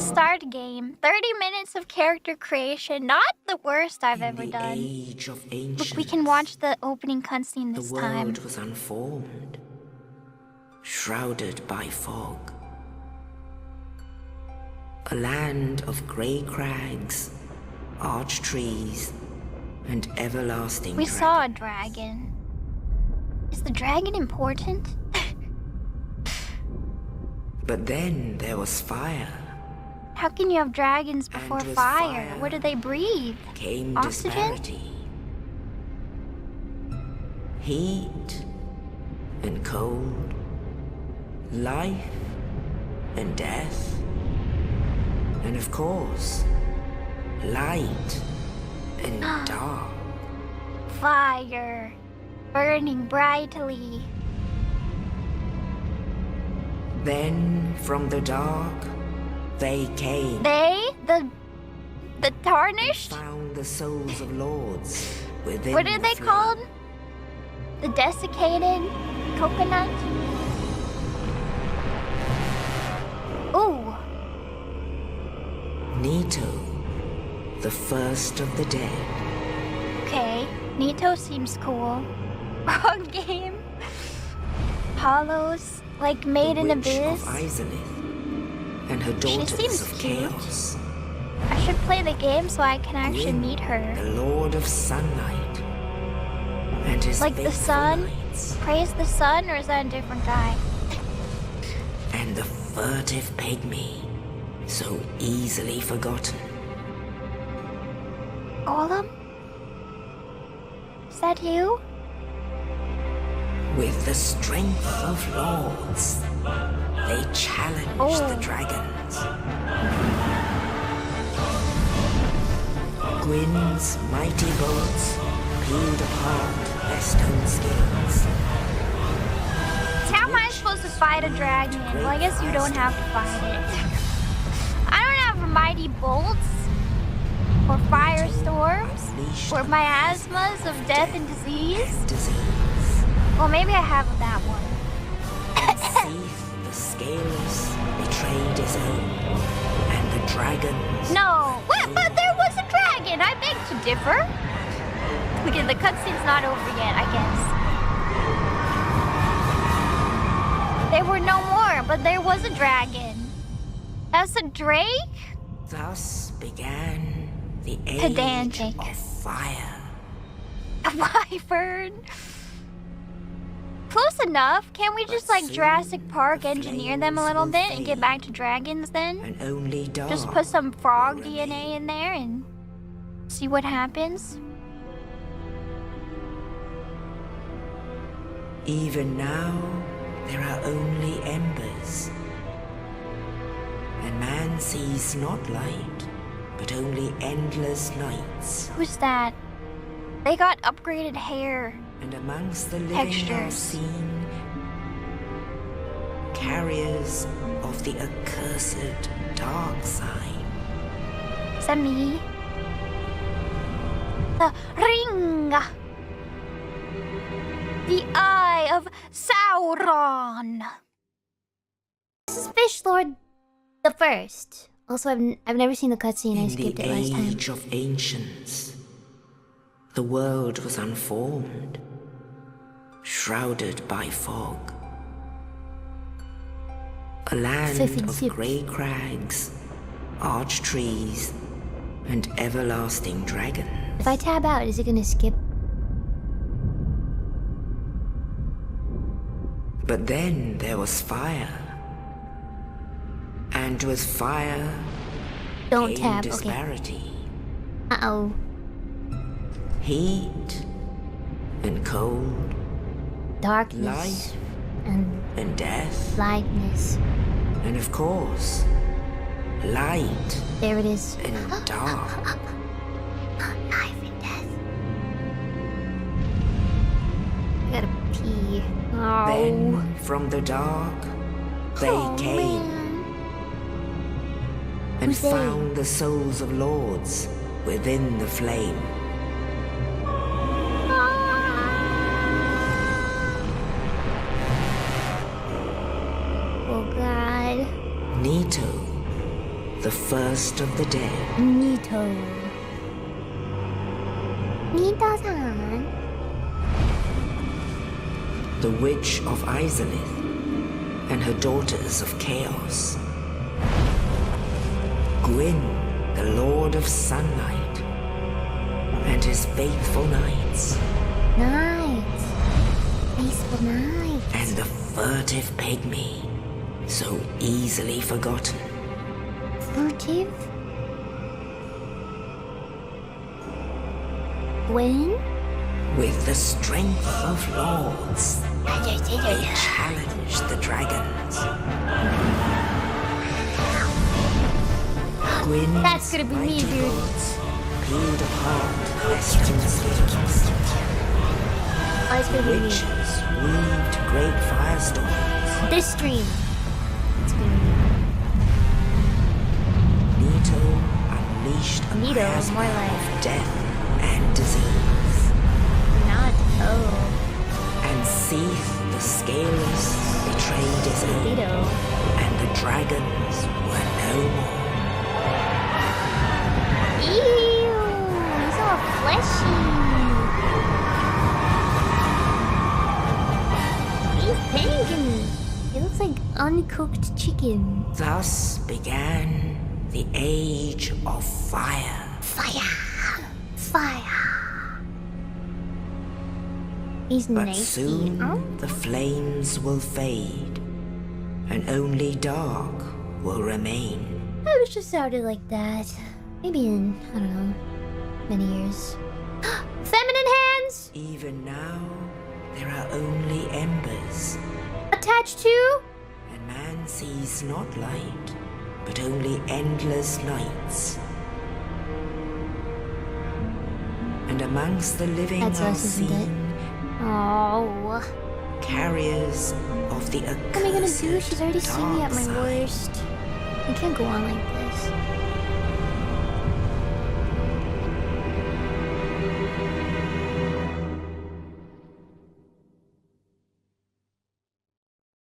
Start game. 30 minutes of character creation. Not the worst I've ever done. Age of ancients, look, we can watch the opening cutscene this time. The world was unformed, shrouded by fog. A land of grey crags, arch trees, and everlasting We saw a dragon. Is the dragon important? But then there was fire. How can you have dragons before fire? What do they breathe? Came Oxygen? disparity. Heat and cold. Life and death. And of course, light and dark. Fire. Burning brightly. Then, from the dark, they came. They? The tarnished? Found the souls of lords within What are they flame. called? The desiccated coconut? Ooh. Nito, the first of the dead. Okay. Nito seems cool. Wrong game. Hollows, like made in the witch Abyss. of Izalith and her daughters seems of cute. chaos. I should play the game so I can actually Gwyn, meet her. the Lord of Sunlight, and his Like the faithful sun? knights, Praise the sun, or is that a different guy? and the furtive pygmy, so easily forgotten. Golem? Is that you? With the strength of lords, they challenged the dragons. Gwyn's mighty bolts peeled apart their stone scales. How am I supposed to fight a dragon? Well, I guess you don't have to fight it. I don't have mighty bolts, or firestorms, or miasmas of death and disease. Well, maybe I have that one. Seath, the scaleless, betrayed his own, and the dragons. No, but there was a dragon. I beg to differ. Okay, the cutscene's not over yet, I guess. There were no more, but there was a dragon. That's a drake? Thus began the age Pedantic. of fire. A wyvern? Close enough. Can't we just like Jurassic Park engineer them a little bit and get back to dragons then? And only dark Just put some frog will DNA in there and see what happens? Even now, there are only embers. And man sees not light, but only endless nights. Who's that? They got upgraded hair. And amongst the living are Textures. seen carriers of the accursed dark side. Is that me? The ring! The Eye of Sauron! This is Fish Lord the First. Also, I've never seen the cutscene. I skipped it last time. In the age of ancients, the world was unformed, shrouded by fog. A land of grey crags, arch trees, and everlasting dragons. If I tab out, is it gonna skip? But then there was fire. And with fire Don't came tab, okay. disparity. Uh-oh. Heat and cold, Darkness. life And and death, lightness. and of course, light There it is. and dark. Life and death. I gotta pee. Oh. Then from the dark they came Man. and Who's they? found the souls of lords within the flame. Oh god. Nito, the first of the dead. Nito. Nito-san. The Witch of Izalith and her daughters of Chaos. Gwyn, the Lord of Sunlight, and his faithful knights. Knights. Peaceful knights. And the furtive pygmy, so easily forgotten. Furtive? Gwyn? With the strength of lords, they challenged the dragons. Gwyn's That's gonna be me, mighty dude. lords peeled apart their stone schemes. Oh, it's gonna be me. Witches weaved great firestorms. This stream. It's gonna be me. Nito unleashed a Nito, miasma more like- of death and disease. Not. Oh. And Seath, the Scaleless, betrayed his own, Nito. and the dragons were no more. Ew. He's all fleshy. He's banging. He looks like uncooked chicken. Thus began the Age of Fire. Fire. Fire. He's But nasty. soon Oh. the flames will fade, and only dark will remain. I wish it sounded like that. Maybe in, I don't know, many years. Feminine hands! Even now, there are only embers, Attached to? and man sees not light, but only endless nights. And amongst the living That's are us, isn't it? seen Oh. carriers of the What am I gonna do? accursed She's already seen me at my dark side. worst. I can't go on like this.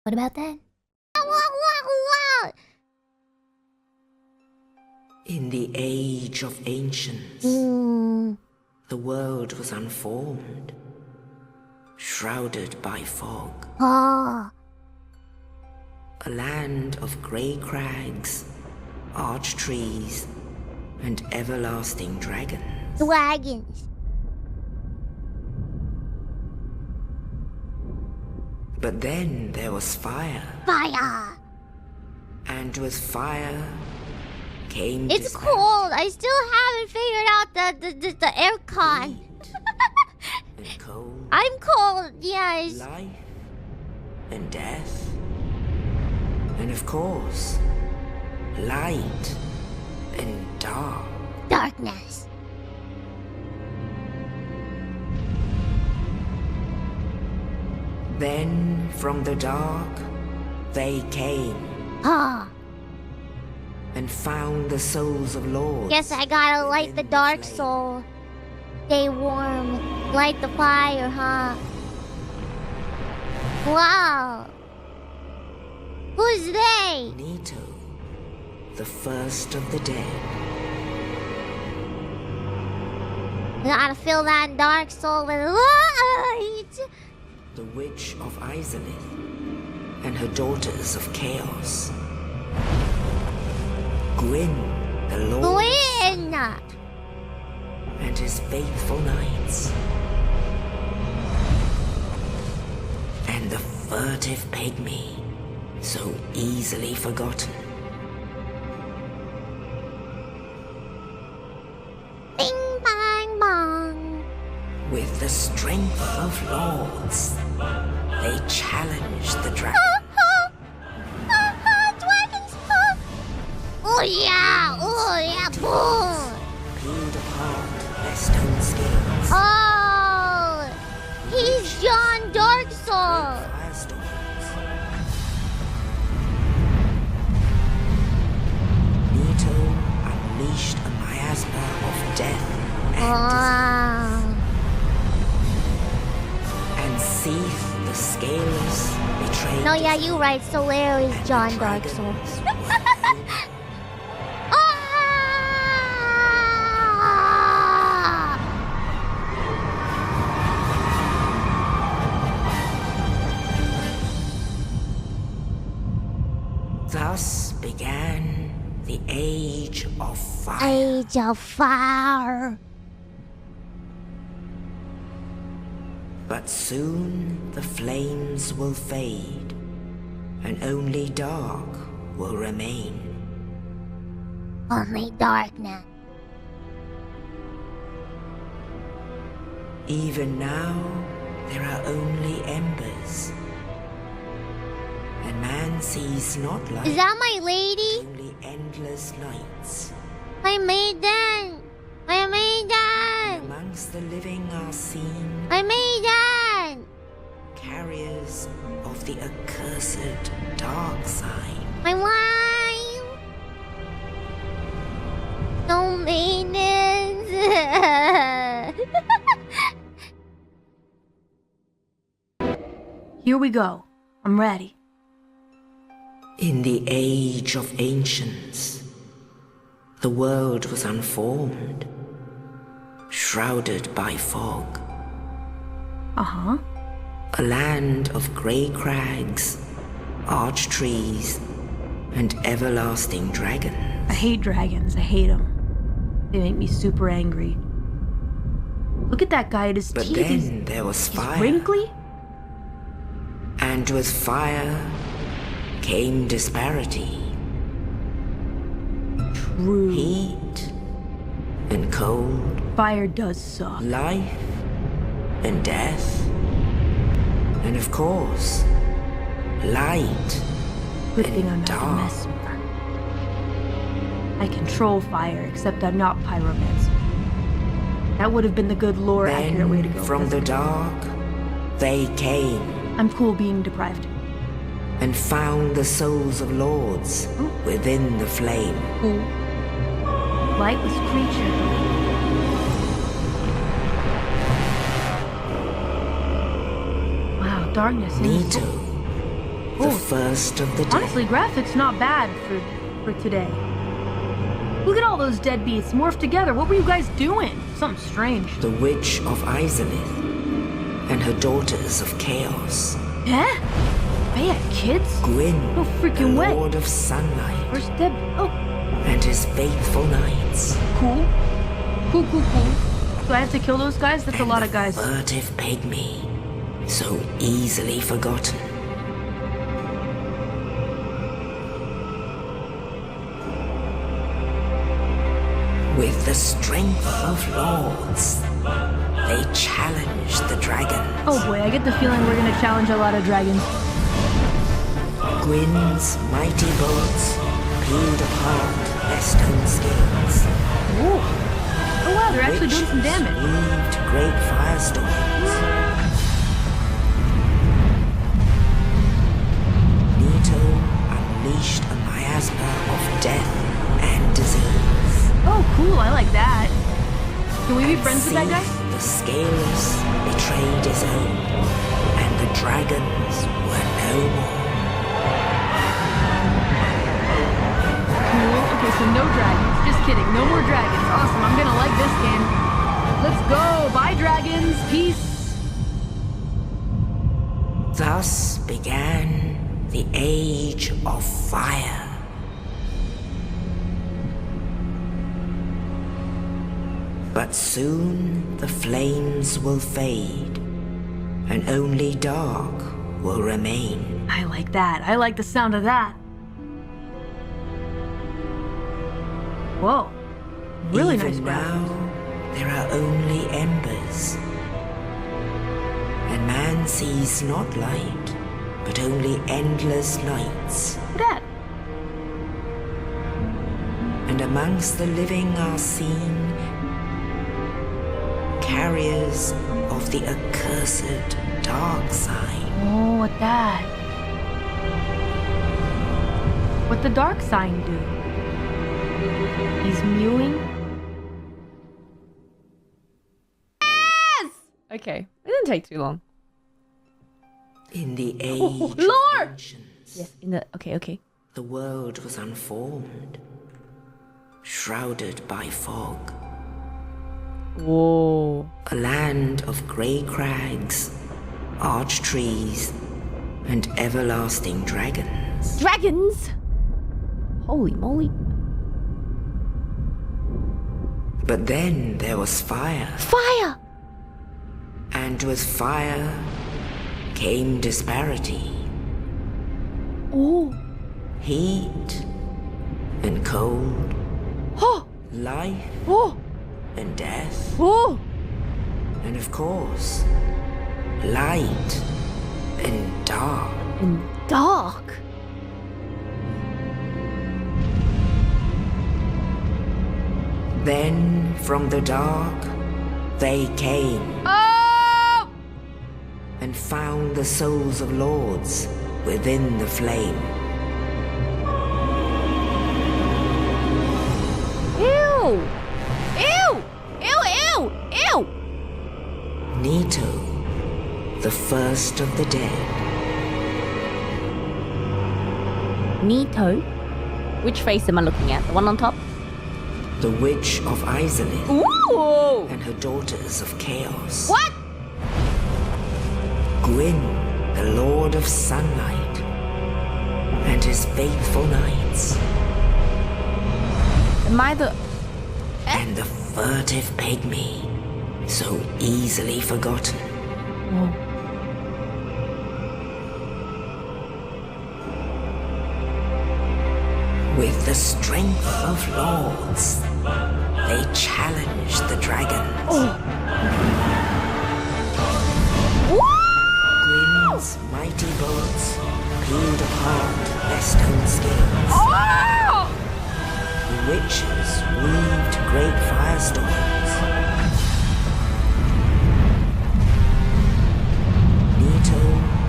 What about that? In the age of ancients, the world was unformed, shrouded by fog. Oh. A land of grey crags, arch trees, and everlasting dragons. Dragons. But then there was fire, Fire. and with fire came It's despair, cold. I still haven't figured out the aircon. and cold, I'm cold. Yes. life, and death, and of course, light and dark. Darkness. Then from the dark they came Ah. and found the souls of lords. Guess I gotta light the within dark flame. soul. Stay warm. Light the fire, huh? Wow. Who's they? Nito, the first of the dead. Gotta fill that dark soul with light. The Witch of Izalith and her daughters of Chaos. Gwyn, the Lord of Gwyn. Sunlight, and his faithful knights. And the furtive pygmy, so easily forgotten. Bing bang bong. With the strength of lords, they challenged the dragon. Dragons. Oh yeah. Oh yeah. Boom. Peeled apart their stone scales. Oh. He's John Darksoul. Firestorms. Nito unleashed a miasma of death and disease. Wow. And Seath, the Scaleless, betrayed No, yeah, his you right. Solaire is and John the Darksoul. dragons were no more. the Age of Fire. Age of Fire. But soon the flames will fade, and only dark will remain. Only darkness. Even now, there are only embers. And man sees not light. Is that my lady? Only endless nights. My maiden. My maiden. Amongst the living are seen My maiden. carriers of the accursed dark side. My wife. No maidens. Here we go. I'm ready. In the age of ancients, the world was unformed, shrouded by fog. Uh-huh. A land of grey crags, arch trees, and everlasting dragons. I hate dragons. I hate them. They make me super angry. Look at that guy at his But teeth. then there was He's fire. wrinkly? And with fire came disparity. True. Heat and cold, Fire does suck. life and death, and of course, light Good thing I'm and not a dark. mesmer. I control fire, except I'm not pyromancer. That would have been the good lore accurate way to Then go. from the dark, they came I'm cool being deprived. and found the souls of lords within the flame. Cool. Lightless creature. Wow, darkness. Nito, the Oh. first of the dead. Honestly, graphics not bad for today. Look at all those deadbeats morphed together. What were you guys doing? Something strange. The witch of Izalith and her daughters of chaos. Yeah? They had kids? Gwyn, No freaking the way. Lord of Sunlight, Where's Deb? Oh, and his faithful knights. cool. Cool. Do I have to kill those guys? That's a And lot the of guys. furtive pygmy, so easily forgotten. With the strength of lords, they challenged the dragon. Oh boy, I get the feeling we're gonna challenge a lot of dragons. Gwyn's mighty bolts peeled apart their stone skins. Ooh. Oh wow, they're actually doing some damage. Weaved great firestorms. Nito unleashed a miasma of death and disease. Oh cool, I like that. Can we be friends with that guy? The scaleless betrayed his own, and the dragons were no more. Cool. Okay, so no dragons. Just kidding. No more dragons. Awesome. I'm gonna like this game. Let's go. Bye, dragons. Peace. Thus began the Age of Fire. But soon the flames will fade, and only dark will remain. I like that. I like the sound of that. Whoa. Really nice Even graphics. now, there are only embers. And man sees not light, but only endless nights. Look at that. And amongst the living are seen carriers of the accursed dark side. Oh, what that? What the dark sign do? He's mewing. Okay, it didn't take too long. In the age Lord! of ancients, Yes, in the okay. the world was unformed, shrouded by fog. Whoa. A land of grey crags, arch trees, and everlasting dragons. Dragons! Holy moly. But then there was fire. Fire! And with fire came disparity. Oh. Heat and cold. Oh. Life Oh. and death. Oh. And of course, light and dark. And dark. Then from the dark they came Oh! and found the souls of lords within the flame. Ew! Ew! Ew! Ew! Ew! Nito, the first of the dead. Nito? Which face am I looking at? The one on top? The Witch of Izalith Ooh! and her daughters of chaos. What? Gwyn, the Lord of Sunlight, and his faithful knights. Am I the... And the furtive pygmy, so easily forgotten. Oh. With the strength of lords, they challenged the dragons. Gwyn's mighty bolts peeled apart their stone scales. The witches weaved great firestorms. Nito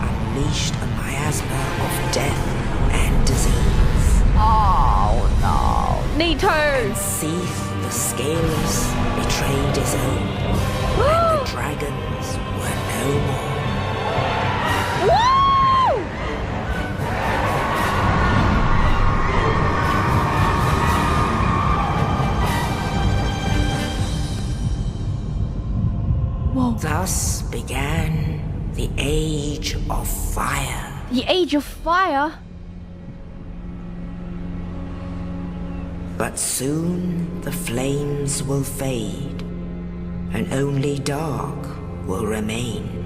unleashed a miasma of death and disease. Oh, no. Nito! Seath the Scaleless betrayed his own, and the dragons were no more. Woo! Whoa. Thus began the Age of Fire. The Age of Fire? But soon the flames will fade, and only dark will remain.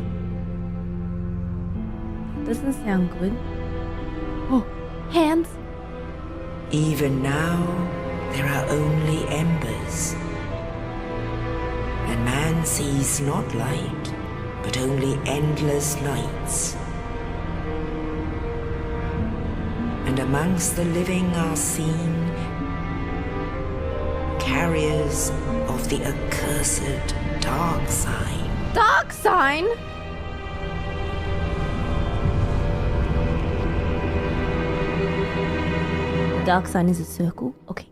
Doesn't sound good. Oh. Hands. Even now, there are only embers. And man sees not light, but only endless nights. And amongst the living are seen carriers of the accursed dark sign. Dark sign? Dark sign is a circle? Okay.